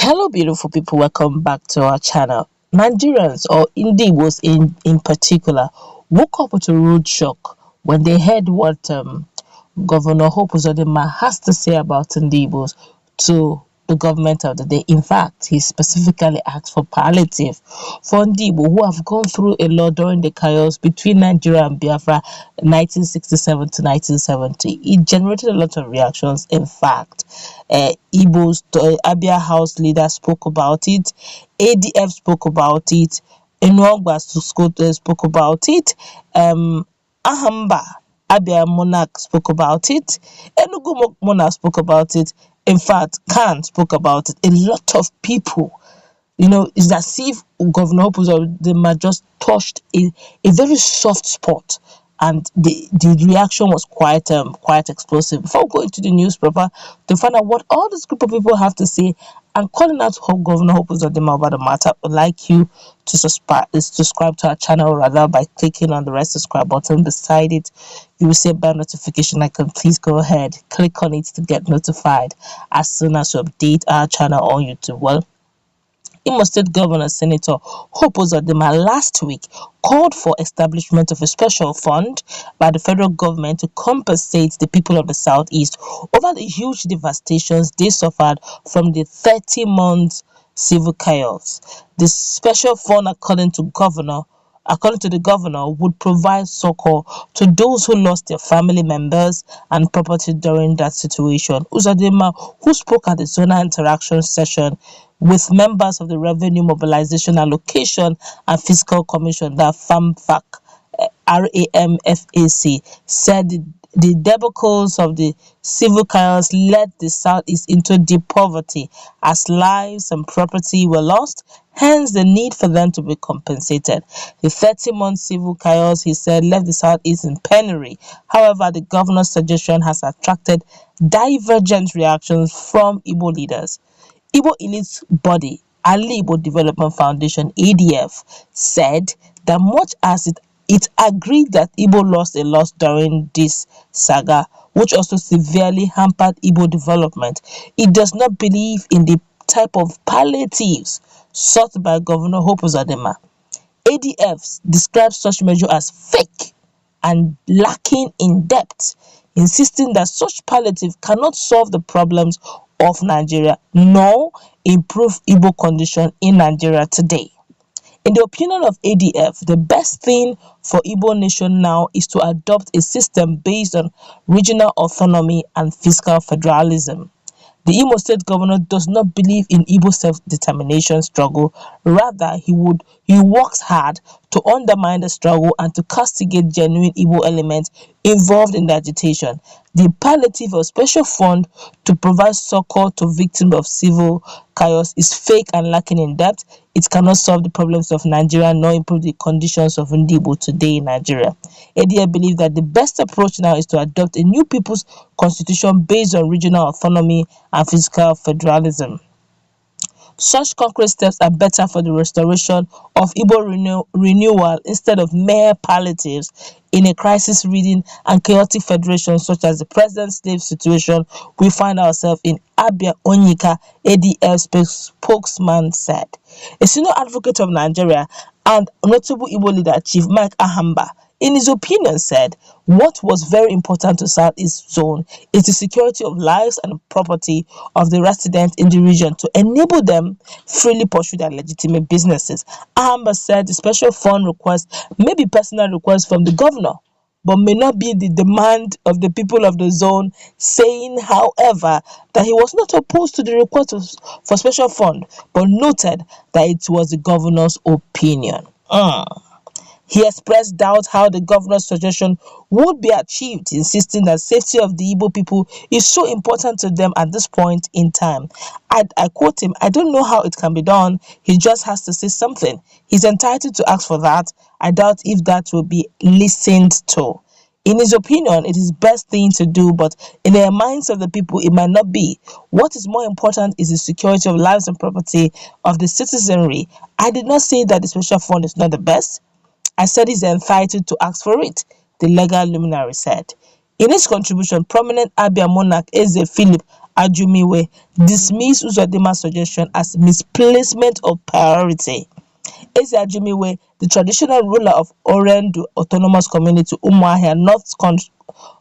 Hello, beautiful people. Welcome back to our channel. Nigerians, or Indigbos in particular, woke up with a rude shock when they heard what Governor Hope Uzodinma has to say about Indigbos to the government of the day. In fact, he specifically asked for palliative for Ndigbo who have gone through a lot during the chaos between Nigeria and Biafra 1967 to 1970. It generated a lot of reactions. In fact, Igbo's Abia House leader spoke about it, ADF spoke about it, Enwangba spoke about it, Ahamba Abia Monarch spoke about it, Enugu Monarch spoke about it. In fact, Khan spoke about it. A lot of people, it's as if Governor Opuzodinma just touched a very soft spot, and the reaction was quite explosive. Before going to the newspaper to find out what all this group of people have to say and calling out Governor Opuzodinma about the matter, I'd like you to subscribe to our channel, rather, by clicking on the red subscribe button beside it. You will see a bell notification icon. Please go ahead, click on it to get notified as soon as we update our channel on YouTube. Well, Imo State Governor Senator Hope Uzodinma last week called for establishment of a special fund by the federal government to compensate the people of the southeast over the huge devastations they suffered from the 30-month civil chaos. The special fund, according to the governor, would provide succor to those who lost their family members and property during that situation. Uzodinma, who spoke at the zonal interaction session with members of the Revenue Mobilization Allocation and Fiscal Commission, that FAMFAC, RAMFAC, said the debacles of the civil chaos led the Southeast into deep poverty as lives and property were lost, hence the need for them to be compensated. The 30-month civil chaos, he said, left the Southeast in penury. However, the governor's suggestion has attracted divergent reactions from Igbo leaders. Igbo Elites body, Ali Igbo Development Foundation, ADF, said that much as it agreed that Igbo lost a lot during this saga, which also severely hampered Igbo development, it does not believe in the type of palliatives sought by Governor Hope Uzodinma. ADF describes such measure as fake and lacking in depth, insisting that such palliative cannot solve the problems of Nigeria nor improve Igbo condition in Nigeria today. In the opinion of ADF, the best thing for Igbo nation now is to adopt a system based on regional autonomy and fiscal federalism. The Imo State governor does not believe in Igbo self-determination struggle. Rather, he works hard to undermine the struggle and to castigate genuine Igbo elements involved in the agitation. The palliative or special fund to provide succor to victims of civil chaos is fake and lacking in depth. It cannot solve the problems of Nigeria nor improve the conditions of Ndigbo today in Nigeria. ADA believes that the best approach now is to adopt a new people's constitution based on regional autonomy and fiscal federalism. Such concrete steps are better for the restoration of Igbo renewal instead of mere palliatives in a crisis-ridden and chaotic federation such as the present slave situation we find ourselves in, Abia Onyika, ADF spokesman said. A senior advocate of Nigeria and notable Igbo leader, Chief Mike Ahamba, in his opinion, said what was very important to Southeast Zone is the security of lives and property of the residents in the region to enable them freely pursue their legitimate businesses. Ahamba said the special fund request may be personal request from the governor, but may not be the demand of the people of the zone, saying, however, that he was not opposed to the request for special fund, but noted that it was the governor's opinion. He expressed doubt how the governor's suggestion would be achieved, insisting that safety of the Igbo people is so important to them at this point in time. I quote him, "I don't know how it can be done. He just has to say something. He's entitled to ask for that. I doubt if that will be listened to." In his opinion, it is best thing to do, but in the minds of the people, it might not be. What is more important is the security of lives and property of the citizenry. I did not say that the special fund is not the best. I said he's entitled to ask for it, the legal luminary said. In his contribution, prominent Abia monarch Eze Philip Ajumiwe dismissed Uzodinma's suggestion as misplacement of priority. Eze Ajumiwe, the traditional ruler of Orendu Autonomous Community Umuahia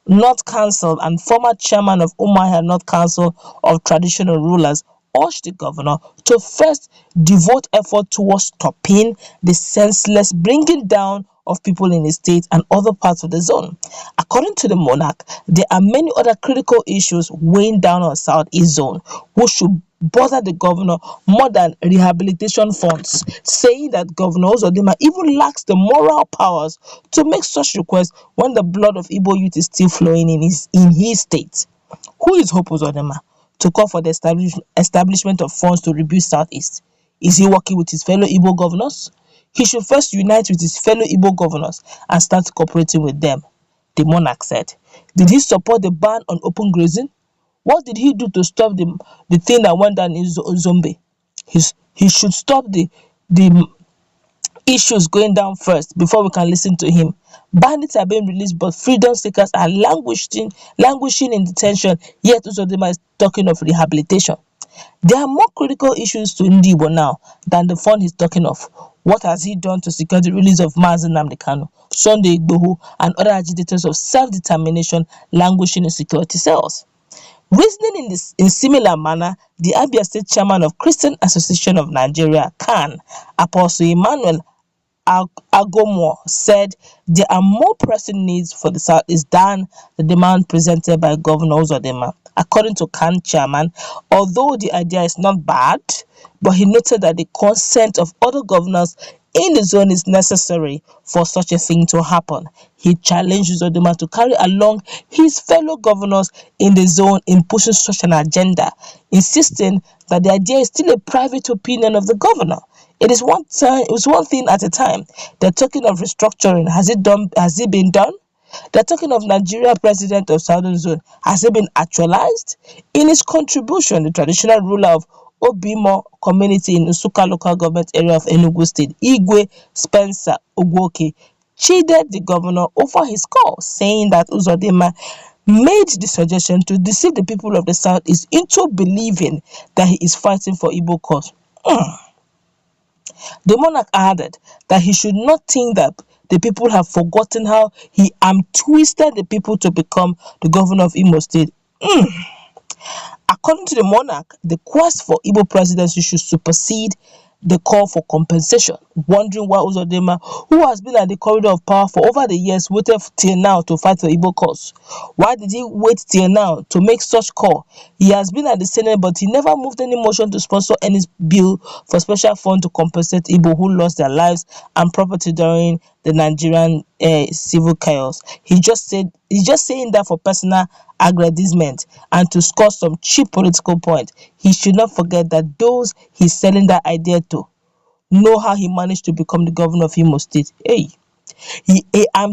North Council and former chairman of Umuahia North Council of Traditional Rulers, urged the governor to first devote effort towards stopping the senseless bringing down of people in the state and other parts of the zone. According to the monarch, there are many other critical issues weighing down on Southeast zone, which should bother the governor more than rehabilitation funds, saying that Governor Uzodinma even lacks the moral powers to make such requests when the blood of Igbo youth is still flowing in his state. Who is Hope Uzodinma to call for the establishment of funds to rebuild Southeast? Is he working with his fellow Igbo governors? He should first unite with his fellow Igbo governors and start cooperating with them, the monarch said. Did he support the ban on open grazing? What did he do to stop the thing that went down in Zombe? He should stop the issues going down first before we can listen to him. Bandits are being released, but freedom seekers are languishing in detention, yet Uzodinma is talking of rehabilitation. There are more critical issues to Ndibo now than the fund he's talking of. What has he done to secure the release of Mazi Nnamdi Kanu, Sunday Igboho, and other agitators of self-determination languishing in security cells? Reasoning in similar manner, the Abia State chairman of Christian Association of Nigeria, CAN, Apostle Emmanuel Agomo, said there are more pressing needs for the Southeast than the demand presented by Governor Uzodinma. According to CAN chairman, although the idea is not bad, but he noted that the consent of other governors in the zone is necessary for such a thing to happen. He challenged Uzodinma to carry along his fellow governors in the zone in pushing such an agenda, insisting that the idea is still a private opinion of the governor. It was one thing at a time. They're talking of restructuring. Has it been done? They're talking of Nigeria president of Southern Zone. Has it been actualized? In his contribution, the traditional ruler of Obimo community in Nsukka local government area of Enugu State, Igwe Spencer Ogwoke, chided the governor over his call, saying that Uzodinma made the suggestion to deceive the people of the Southeast into believing that he is fighting for Igbo cause. The monarch added that he should not think that the people have forgotten how he twisted the people to become the governor of Imo State. According to the monarch, the quest for Igbo presidency should supersede the call for compensation, wondering why Uzodinma, who has been at the corridor of power for over the years, waited till now to fight for Igbo cause. Why did he wait till now to make such call? He has been at the Senate, but he never moved any motion to sponsor any bill for special fund to compensate Igbo who lost their lives and property during the Nigerian civil chaos. He's just saying that for personal aggrandizement and to score some cheap political point. He should not forget that those he's selling that idea to know how he managed to become the governor of Imo State. He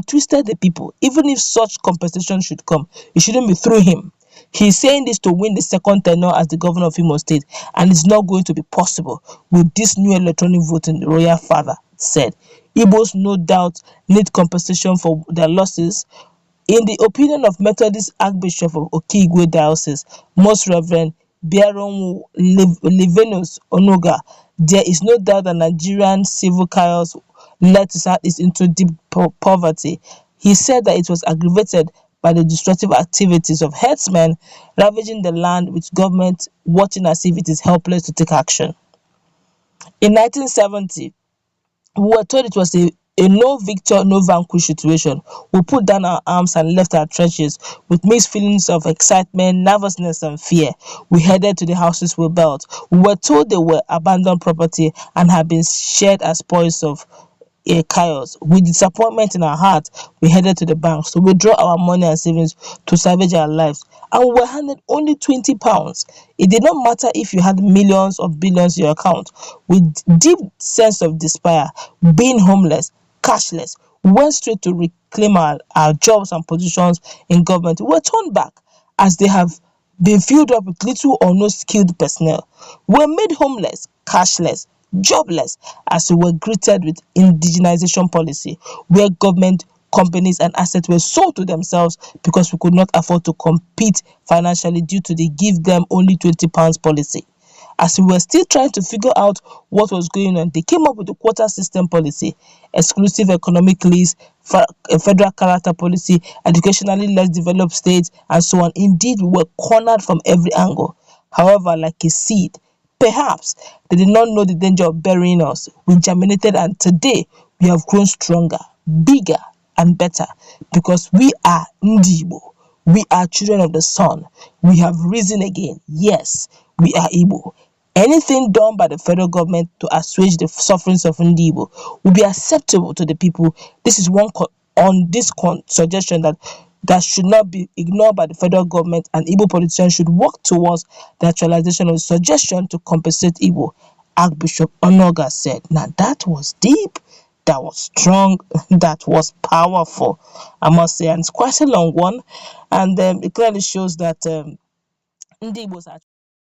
twisted the people. Even if such compensation should come, it shouldn't be through him. He's saying this to win the second tenure as the governor of Imo State, and it's not going to be possible with this new electronic voting, the royal father said. Igbos no doubt need compensation for their losses. In the opinion of Methodist Archbishop of Okigwe Diocese, Most Reverend Biaron Livinus Onoga, there is no doubt that Nigerian civil chaos led to Southeast into deep poverty. He said that it was aggravated by the destructive activities of herdsmen ravaging the land, with government watching as if it is helpless to take action. In 1970, we were told it was a no victor, no vanquish situation. We put down our arms and left our trenches with mixed feelings of excitement, nervousness, and fear. We headed to the houses we built. We were told they were abandoned property and had been shared as spoils of chaos. With disappointment in our hearts, we headed to the banks to withdraw our money and savings to salvage our lives, and we were handed only £20. It did not matter if you had millions or billions in your account. With deep sense of despair, being homeless, cashless, we went straight to reclaim our jobs and positions in government. We were turned back as they have been filled up with little or no skilled personnel. We were made homeless, cashless, jobless, as we were greeted with indigenization policy, where government companies and assets were sold to themselves because we could not afford to compete financially due to the give them only £20 policy. As we were still trying to figure out what was going on, they came up with the quota system policy, exclusive economic list, a federal character policy, educationally less developed states, and so on. Indeed, we were cornered from every angle. However, like a seed, perhaps they did not know the danger of burying us. We germinated, and today we have grown stronger, bigger, and better because we are Igbo. We are children of the sun. We have risen again. Yes, we are Igbo. Anything done by the federal government to assuage the sufferings of Igbo will be acceptable to the people. This is one on this suggestion that should not be ignored by the federal government, and Igbo politicians should work towards the actualization of the suggestion to compensate Igbo. Archbishop Onoga said. Now that was deep, that was strong, that was powerful, I must say, and it's quite a long one, and it clearly shows that Ndi Igbos are